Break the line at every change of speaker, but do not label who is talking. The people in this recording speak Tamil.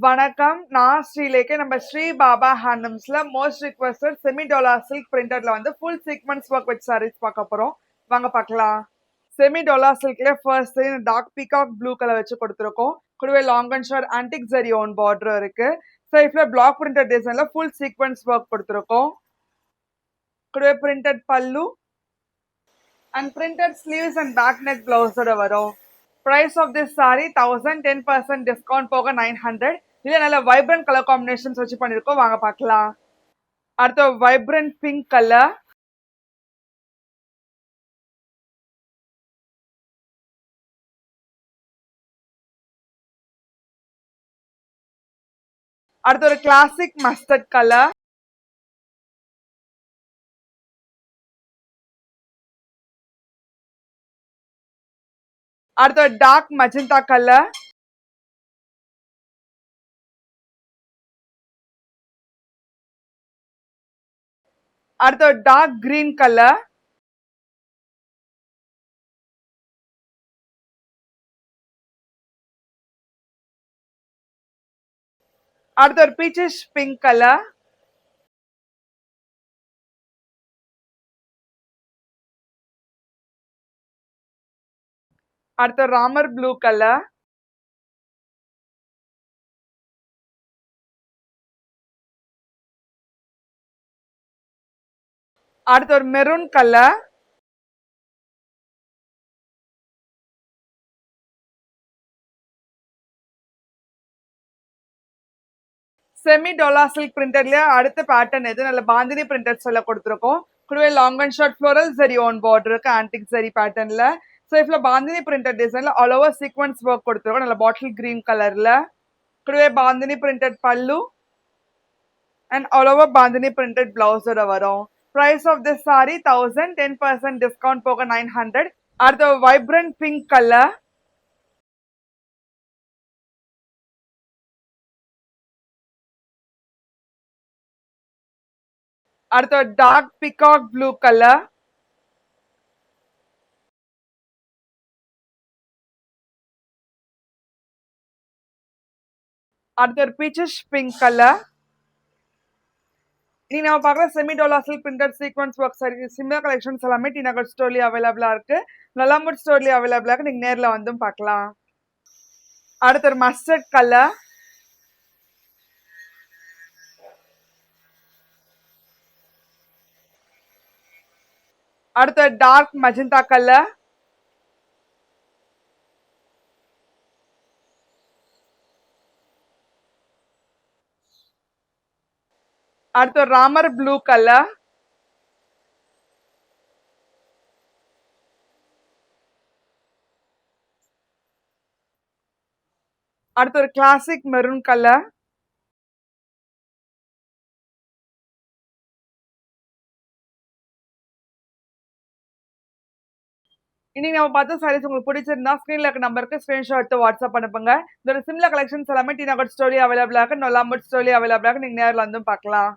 வணக்கம். நான் ஸ்ரீலேகா. நம்ம ஸ்ரீ பாபா ஹேண்ட்லூம்ஸ்ல most requested semi dola silk பிரிண்டட்ல வந்து full sequence work with sarees பார்க்க போறோம். வாங்க பார்க்கலாம். செமி டோலா சில்க்ல first dark peacock blue colour வச்சு கொடுத்துருக்கோம். கூடவே long and short antique zari own border இருக்கு. சைட்ல பிளாக் பிரிண்டட் டிசைன்ல ஃபுல் சீக்வென்ஸ் ஒர்க் கொடுத்துருக்கோம். கூடவே printed pallu and printed sleeves and back neck பிளவுஸோட வரும். price of this saree 1010% discount போக 900. இல்ல நல்ல வைப்ரண்ட் கலர் காம்பினேஷன்ஸ் வச்சு பண்ணிருக்கோம். வாங்க பார்க்கலாம். அடுத்து வைப்ரண்ட் பிங்க் கலர், அடுத்து ஒரு கிளாசிக் மஸ்டர்ட் கலர், அடுத்து ஒரு டார்க் மஜந்தா கலர், அடுத்து ஒரு டார்க் கிரீன் கலர், அடுத்து ஒரு பீச்சிஷ் பிங்க் கலர், அடுத்து ராமர் ப்ளூ கலர், அடுத்து ஒரு maroon colour, semi dola silk பிரிண்டட்ல அடுத்த பேட்டர்ன் எது நல்ல பாந்தினி பிரிண்டட் சொல்ல கொடுத்துருக்கோம். கூடவே long and short floral zari own border இருக்கு ஆன்டிக் ஜரி பேட்டர்ன்ல. ஸோ இதுல பாந்தினி பிரிண்டட் டிசைன்ல ஆல் ஓவர் சீக்வன்ஸ் ஒர்க் கொடுத்துருக்கோம் நல்ல பாட்டில் கிரீன் கலர்ல. கூடவே bandhani printed pallu and all over bandhani printed பிளவுஸோட வரும். price of this saree 1010% discount போக 900. அடுத்து வைப்ரண்ட் பிங்க் கலர், அடுத்து டார்க் பீகாக் ப்ளூ கலர், அடுத்து ஒரு பீச்சிஷ் பிங்க் கலர். நீ நம்ம பார்க்குற semi dola silk printed sequence work sorry similar collections எல்லாமே டி நகர் ஸ்டோர்லயே அவைலபிளா இருக்கு. நலாம்பூர் ஸ்டோர்லயே அவைலபிளா இருக்கு. நீங்க நேர்ல வந்தும் பார்க்கலாம். அடுத்து ஒரு மஸ்டர்ட் கலர், அடுத்து டார்க் மஜந்தா கலர், அடுத்து ராமர் ப்ளூ கலர், அடுத்து ஒரு கிளாசிக் மெரூன் கலர், இன்னைக்கு நம்ம பார்த்த சாரீஸ் உங்களுக்கு பிடிச்சிருந்தா ஸ்கிரீன்ல இருக்க நம்பருக்கு ஸ்கிரீன்ஷாட் எடுத்து வாட்ஸ்அப் அனுப்புங்க. இதோட சிமிலர் கலெக்ஷன்ஸ் எல்லாமே டி நகர் ஸ்டோரி அவைலபிளா இருக்கு. நொலாம்பூர் ஸ்டோரி அவைலபிளா இருக்கு. நீங்க நேர்ல வந்தும் பார்க்கலாம்.